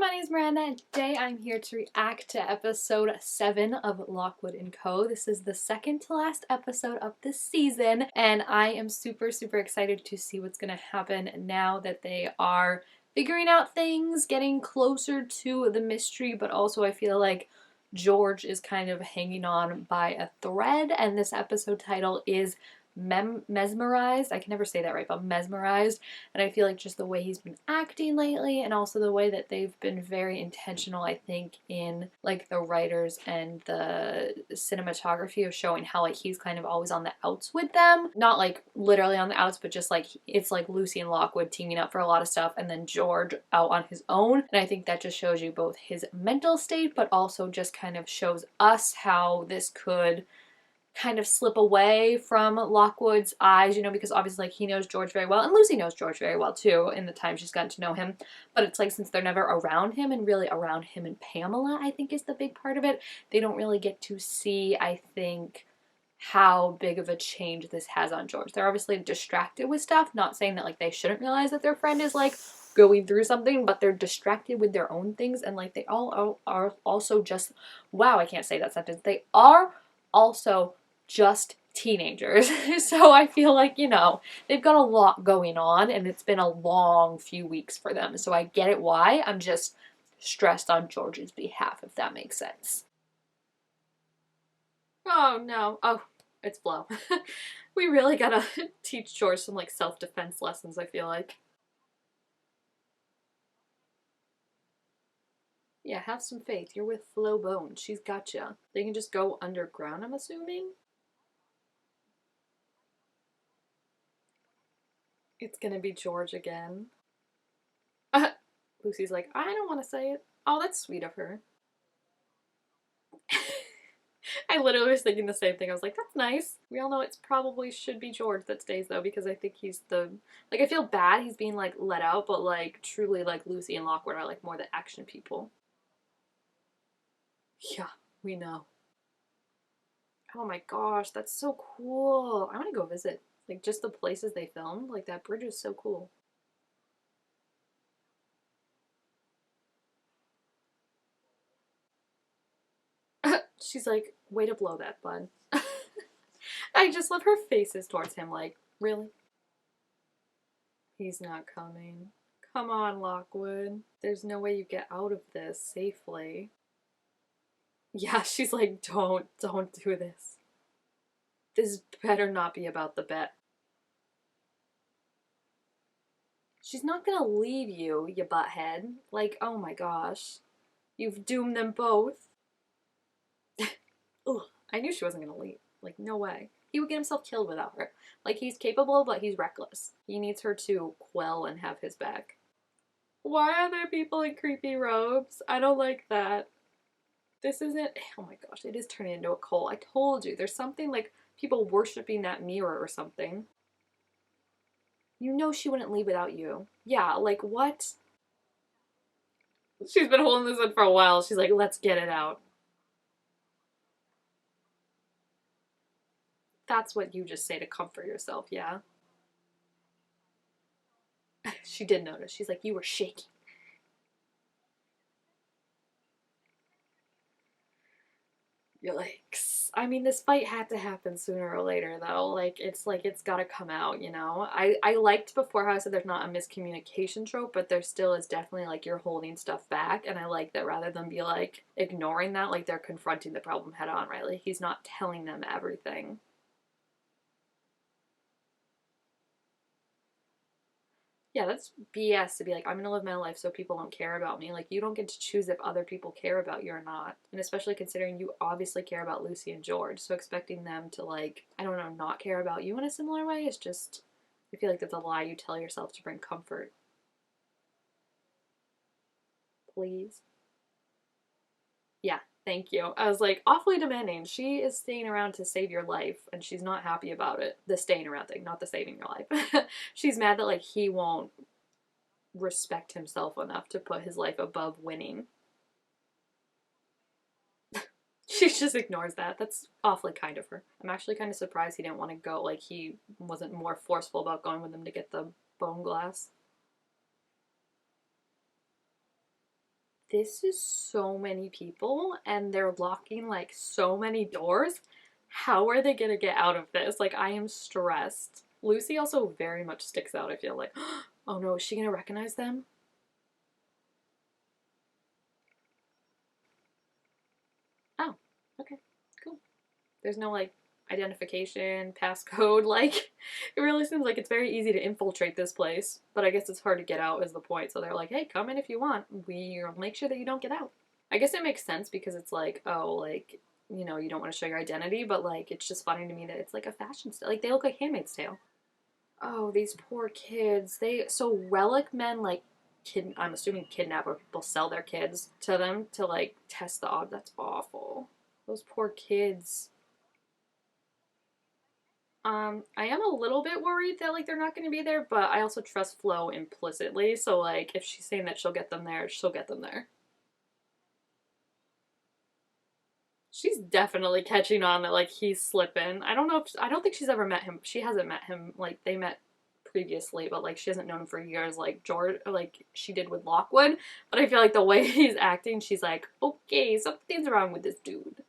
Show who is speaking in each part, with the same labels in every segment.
Speaker 1: my name is Miranda, and today I'm here to react to episode 7 of Lockwood & Co. This is the second to last episode of this season, and I am super excited to see what's going to happen now that they are figuring out things, getting closer to the mystery, but also I feel like George is kind of hanging on by a thread, and this episode title is Mesmerized. I can never say that right, but Mesmerized. And I feel like just the way he's been acting lately, and also the way that they've been very intentional, I think, in like the writers and the cinematography of showing how like he's kind of always on the outs with them. Not like literally on the outs, but just like it's like Lucy and Lockwood teaming up for a lot of stuff, and then George out on his own. And I think that just shows you both his mental state, but also just kind of shows us how this could kind of slip away from Lockwood's eyes, you know, because obviously like he knows George very well, and Lucy knows George very well too in the time she's gotten to know him, but it's like since they're never around him, and really around him and Pamela I think is the big part of it, they don't really get to see, I think, how big of a change this has on George. They're obviously distracted with stuff, not saying that like they shouldn't realize that their friend is like going through something, but they're distracted with their own things, and like they all are also just, wow, I can't say that sentence, they are also just teenagers. So I feel like, you know, they've got a lot going on, and it's been a long few weeks for them. So I get it why. I'm just stressed on George's behalf, if that makes sense. Oh no. Oh, it's Flo. We really gotta teach George some like self-defense lessons, I feel like. Yeah, have some faith. You're with Flo Bone. She's gotcha. They can just go underground, I'm assuming? It's gonna be George again. Lucy's like, I don't want to say it. Oh, that's sweet of her. I literally was thinking the same thing. I was like, that's nice. We all know it's probably should be George that stays though, because I think he's the, like, I feel bad he's being like let out, but like truly like Lucy and Lockwood are like more the action people. Yeah, we know. Oh my gosh, that's so cool. I want to go visit. Like just the places they filmed, like that bridge is so cool. She's like, way to blow that, bud. I just love her faces towards him, like, really? He's not coming. Come on, Lockwood. There's no way you get out of this safely. Yeah, she's like, don't do this. This better not be about the bet. She's not gonna leave you, you butthead. Like, oh my gosh. You've doomed them both. Ugh, I knew she wasn't gonna leave. Like, no way. He would get himself killed without her. Like, he's capable, but he's reckless. He needs her to quell and have his back. Why are there people in creepy robes? I don't like that. This isn't, oh my gosh, it is turning into a cult. I told you, there's something like people worshiping that mirror or something. You know she wouldn't leave without you. Yeah, like what? She's been holding this in for a while. She's like, let's get it out. That's what you just say to comfort yourself, yeah? She did notice. She's like, you were shaking. Yikes. I mean, this fight had to happen sooner or later, though. Like, it's gotta come out, you know? I liked before how I said there's not a miscommunication trope, but there still is definitely, like, you're holding stuff back, and I like that rather than be, like, ignoring that, like, they're confronting the problem head on, right? Like, he's not telling them everything. Yeah, that's BS to be like, I'm gonna live my life so people don't care about me. Like, you don't get to choose if other people care about you or not. And especially considering you obviously care about Lucy and George. So expecting them to, like, I don't know, not care about you in a similar way is just, I feel like that's a lie you tell yourself to bring comfort. Please. Yeah, thank you. I was like, awfully demanding. She is staying around to save your life, and she's not happy about it. The staying around thing, not the saving your life. She's mad that, like, he won't respect himself enough to put his life above winning. She just ignores that. That's awfully kind of her. I'm actually kind of surprised he didn't want to go. Like, he wasn't more forceful about going with them to get the bone glass. This is so many people and they're locking like so many doors. How are they gonna get out of this? Like, I am stressed. Lucy also very much sticks out, I feel like. Oh no, is she gonna recognize them? Oh, okay, cool. There's no like identification, passcode, like it really seems like it's very easy to infiltrate this place, but I guess it's hard to get out is the point. So they're like, hey, come in if you want. We'll make sure that you don't get out. I guess it makes sense because it's like, oh, like, you know, you don't want to show your identity, but like it's just funny to me that it's like a fashion style. Like they look like Handmaid's Tale. Oh, these poor kids. They so relic men like I'm assuming kidnap or people sell their kids to them to like test the odd. That's awful. Those poor kids. I am a little bit worried that like they're not going to be there, but I also trust Flo implicitly. So like if she's saying that she'll get them there, she'll get them there. She's definitely catching on that like he's slipping. I don't know if I don't think she's ever met him. She hasn't met him like they met previously, but like she hasn't known him for years like George like she did with Lockwood. But I feel like the way he's acting, she's like, okay, something's wrong with this dude.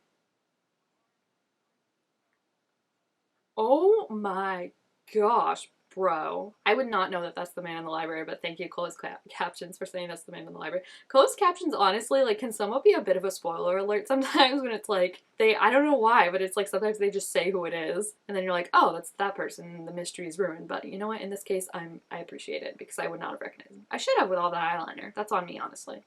Speaker 1: Oh my gosh, bro. I would not know that that's the man in the library, but thank you, closed captions, for saying that's the man in the library. Closed captions, honestly, like, can somewhat be a bit of a spoiler alert sometimes when it's like, I don't know why, but it's like sometimes they just say who it is, and then you're like, oh, that's that person, and the mystery is ruined. But you know what? In this case, I appreciate it because I would not have recognized him. I should have with all that eyeliner. That's on me, honestly.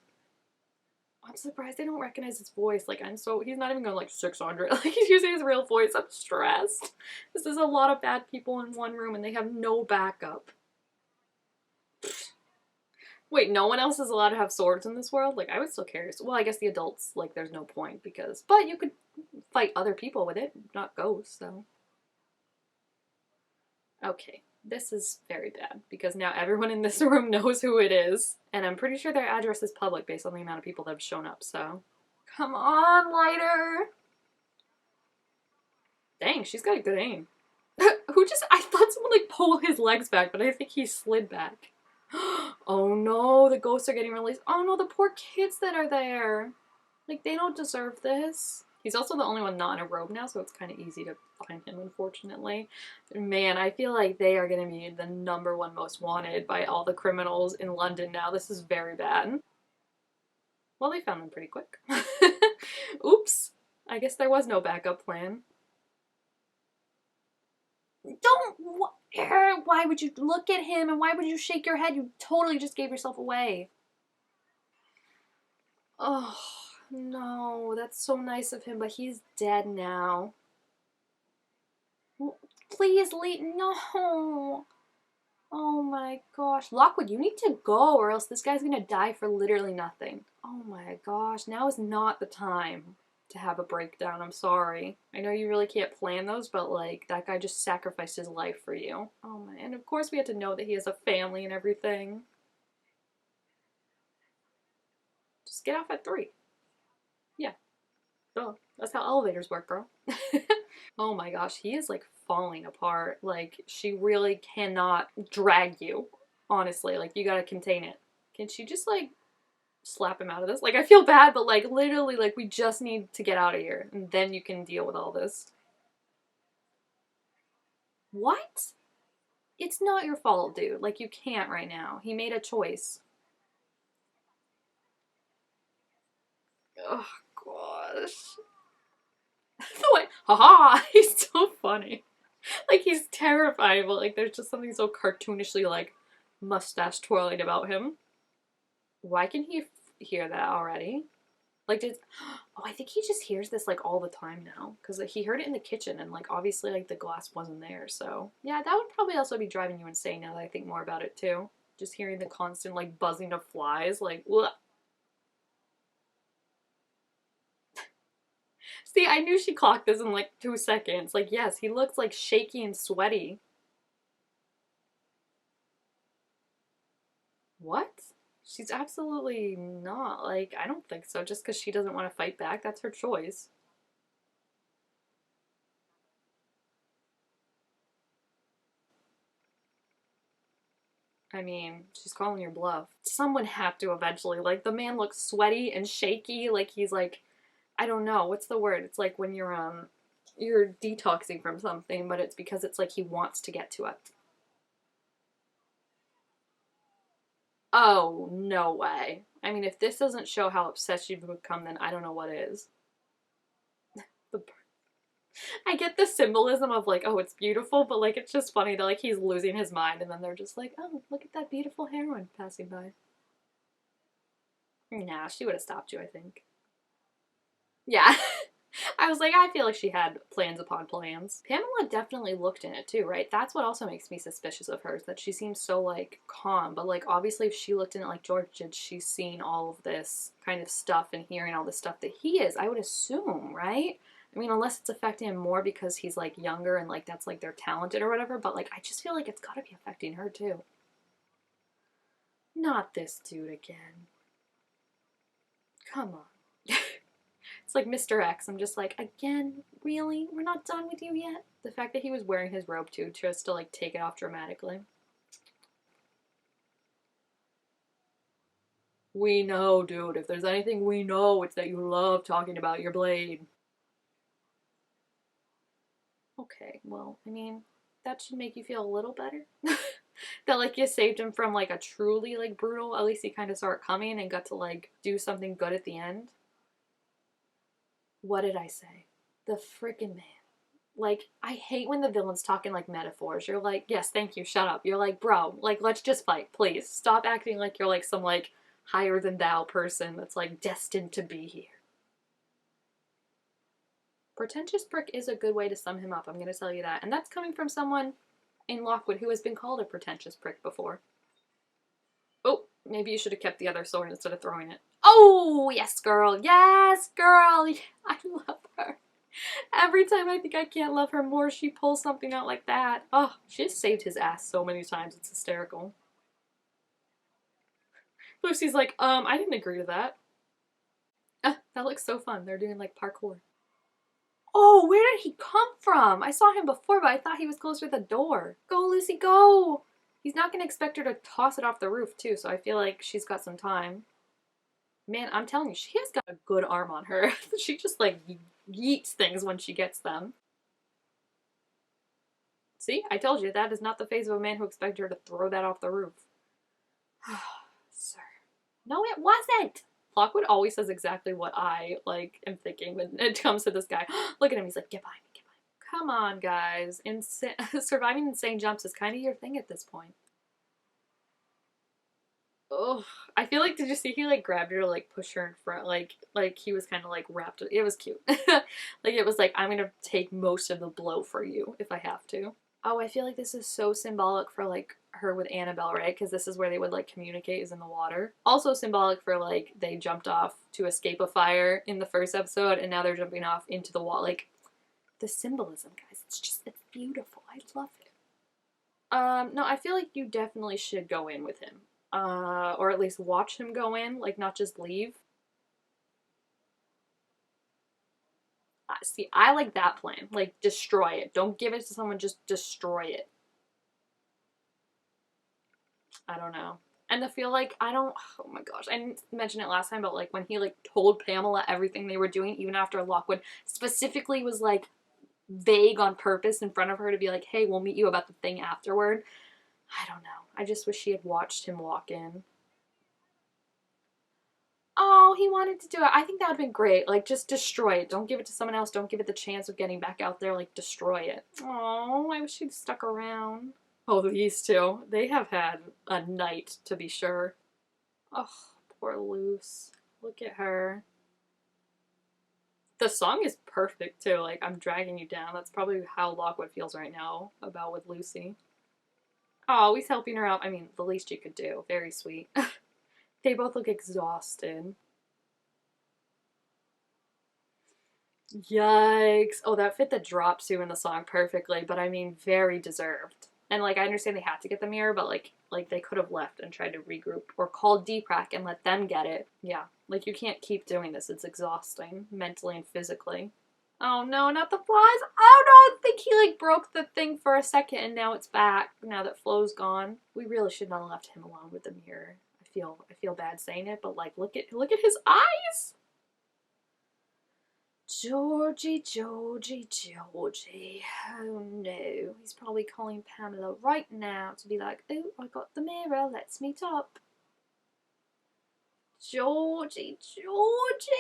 Speaker 1: I'm surprised they don't recognize his voice. Like, he's not even going like 600. Like, he's using his real voice. I'm stressed. This is a lot of bad people in one room and they have no backup. Wait, no one else is allowed to have swords in this world? Like, I was still curious. Well, I guess the adults, like, there's no point because, but you could fight other people with it, not ghosts, so. Okay, this is very bad because now everyone in this room knows who it is, and I'm pretty sure their address is public based on the amount of people that have shown up, so. Come on, lighter! Dang, she's got a good aim. I thought someone like pulled his legs back, but I think he slid back. Oh no, the ghosts are getting released. Oh no, the poor kids that are there. Like, they don't deserve this. He's also the only one not in a robe now, so it's kind of easy to find him, unfortunately. Man, I feel like they are going to be the #1 most wanted by all the criminals in London now. This is very bad. Well, they found them pretty quick. Oops. I guess there was no backup plan. Don't. Why would you look at him and why would you shake your head? You totally just gave yourself away. Oh, no. That's so nice of him, but he's dead now. Please leave. No. Oh my gosh. Lockwood, you need to go or else this guy's gonna die for literally nothing. Oh my gosh. Now is not the time to have a breakdown. I'm sorry. I know you really can't plan those, but like that guy just sacrificed his life for you. Oh my, and of course we had to know that he has a family and everything. Just get off at 3. Yeah. Oh, that's how elevators work, girl. Oh my gosh, he is like falling apart. Like she really cannot drag you. Honestly, like you gotta contain it. Can she just like slap him out of this? Like, I feel bad, but like literally, like we just need to get out of here and then you can deal with all this. What? It's not your fault, dude. Like, you can't right now. He made a choice. Oh gosh. Like, haha, he's so funny. Like, he's terrifying, but like there's just something so cartoonishly like mustache twirling about him. Why can he hear that already? Like, oh, I think he just hears this like all the time now because like, he heard it in the kitchen and like obviously like the glass wasn't there. So yeah, that would probably also be driving you insane now that I think more about it too. Just hearing the constant like buzzing of flies, like, ugh. See, I knew she clocked this in like 2 seconds. Like, yes, he looks like shaky and sweaty. What? She's absolutely not. Like, I don't think so. Just because she doesn't want to fight back, that's her choice. I mean, she's calling your bluff. Someone had to eventually. Like, the man looks sweaty and shaky. Like, he's like, I don't know. What's the word? It's like when you're detoxing from something, but it's because it's like he wants to get to it. Oh, no way. I mean, if this doesn't show how obsessed you've become, then I don't know what is. The I get the symbolism of like, oh, it's beautiful, but like it's just funny that like he's losing his mind and then they're just like, oh, look at that beautiful heroine passing by. Nah, she would have stopped you, I think. Yeah. I was like, I feel like she had plans upon plans. Pamela definitely looked in it too, right? That's what also makes me suspicious of her, is that she seems so like calm, but like obviously if she looked in it like George did, she's seen all of this kind of stuff and hearing all the stuff that he is, I would assume, right? I mean, unless it's affecting him more because he's like younger and like that's like they're talented or whatever, but like I just feel like it's gotta be affecting her too. Not this dude again. Come on. It's like Mr. X. I'm just like, again, really? We're not done with you yet? The fact that he was wearing his robe too, just to like take it off dramatically. We know, dude. If there's anything we know, it's that you love talking about your blade. Okay, well, I mean, that should make you feel a little better. That like you saved him from like a truly like brutal, at least he kind of saw it coming and got to like do something good at the end. What did I say? The freaking man. Like, I hate when the villain's talking like metaphors. You're like, yes, thank you, shut up. You're like, bro, like, let's just fight, please. Stop acting like you're like some like higher than thou person that's like destined to be here. Pretentious prick is a good way to sum him up, I'm gonna tell you that. And that's coming from someone in Lockwood who has been called a pretentious prick before. Oh, maybe you should have kept the other sword instead of throwing it. Oh, yes, girl. Yes, girl. I love her. Every time I think I can't love her more, she pulls something out like that. Oh, she has saved his ass so many times. It's hysterical. Lucy's like, I didn't agree to that. That looks so fun. They're doing like parkour. Oh, where did he come from? I saw him before, but I thought he was closer to the door. Go, Lucy, go! He's not gonna expect her to toss it off the roof, too, so I feel like she's got some time. Man, I'm telling you, she has got a good arm on her. She just, like, yeets things when she gets them. See? I told you, that is not the face of a man who expected her to throw that off the roof. Sir. No, it wasn't! Lockwood always says exactly what I, like, am thinking when it comes to this guy. Look at him, he's like, get behind me, get behind me. Come on, guys. Surviving insane jumps is kind of your thing at this point. Oh, I feel like, did you see he like grabbed her to like push her in front, like he was kind of like wrapped. It was cute. Like it was like, I'm gonna take most of the blow for you if I have to. Oh, I feel like this is so symbolic for like her with Annabelle, right? Because this is where they would like communicate, is in the water. Also symbolic for like they jumped off to escape a fire in the first episode and now they're jumping off into the wall. Like the symbolism, guys, it's beautiful. I love it. No, I feel like you definitely should go in with him. Or at least watch him go in, like not just leave. See, I like that plan. Like, destroy it. Don't give it to someone, just destroy it. I don't know. And I feel like, oh my gosh, I didn't mention it last time, but like when he like told Pamela everything they were doing, even after Lockwood specifically was like vague on purpose in front of her to be like, hey, we'll meet you about the thing afterward. I don't know. I just wish she had watched him walk in. Oh, he wanted to do it. I think that would have been great. Like, just destroy it. Don't give it to someone else. Don't give it the chance of getting back out there. Like, destroy it. Oh, I wish she'd stuck around. Oh, these two. They have had a night, to be sure. Oh, poor Luce. Look at her. The song is perfect, too. Like, I'm dragging you down. That's probably how Lockwood feels right now about with Lucy. Oh, he's helping her out. I mean, the least you could do. Very sweet. They both look exhausted. Yikes. Oh, that fit the drop too in the song perfectly, but I mean, very deserved. And like, I understand they had to get the mirror, but like they could have left and tried to regroup or called Deepak and let them get it. Yeah, like you can't keep doing this. It's exhausting, mentally and physically. Oh no, not the flies. Oh no, I think he like broke the thing for a second and now it's back now that Flo's gone. We really should not have left him alone with the mirror. I feel bad saying it, but like look at his eyes. Georgie, Georgie, Georgie. Oh no. He's probably calling Pamela right now to be like, oh, I got the mirror, let's meet up. Georgie, Georgie,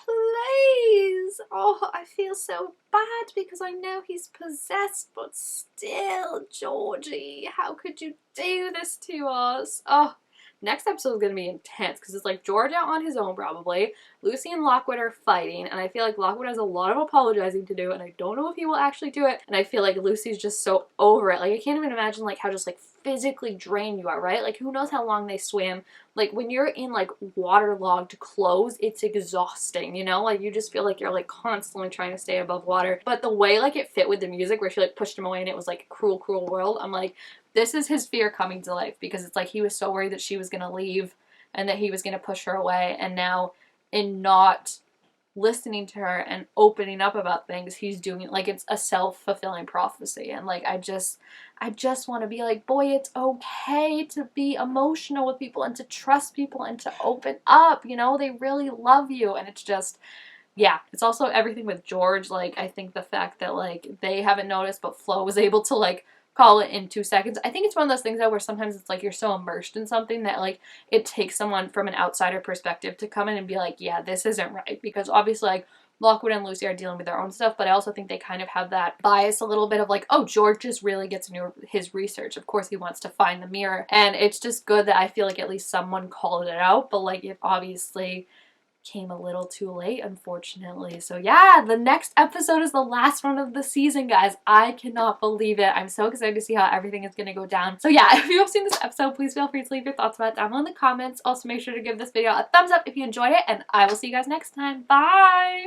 Speaker 1: please. Oh, I feel so bad because I know he's possessed, but still, Georgie, how could you do this to us? Oh, next episode is going to be intense because it's like George out on his own probably. Lucy and Lockwood are fighting and I feel like Lockwood has a lot of apologizing to do and I don't know if he will actually do it. And I feel like Lucy's just so over it. Like I can't even imagine like how just like physically drained you are, right? Like who knows how long they swim. Like when you're in like waterlogged clothes, it's exhausting, you know? Like you just feel like you're like constantly trying to stay above water. But the way like it fit with the music where she like pushed him away and it was like cruel, cruel world, I'm like, this is his fear coming to life because it's like he was so worried that she was gonna leave and that he was gonna push her away, and now in not listening to her and opening up about things, he's doing it like it's a self-fulfilling prophecy. And like I just want to be like, boy, it's okay to be emotional with people and to trust people and to open up, you know, they really love you. And it's just, yeah, it's also everything with George. Like I think the fact that like they haven't noticed but Flo was able to like call it in 2 seconds. I think it's one of those things though where sometimes it's like you're so immersed in something that like it takes someone from an outsider perspective to come in and be like, yeah, this isn't right. Because obviously like Lockwood and Lucy are dealing with their own stuff, but I also think they kind of have that bias a little bit of like, oh, George just really gets into his research. Of course he wants to find the mirror. And it's just good that I feel like at least someone called it out, but like it obviously came a little too late, unfortunately. So yeah, the next episode is the last one of the season, guys. I cannot believe it. I'm so excited to see how everything is going to go down. So yeah, if you have seen this episode, please feel free to leave your thoughts about it down below in the comments. Also, make sure to give this video a thumbs up if you enjoyed it, and I will see you guys next time. Bye!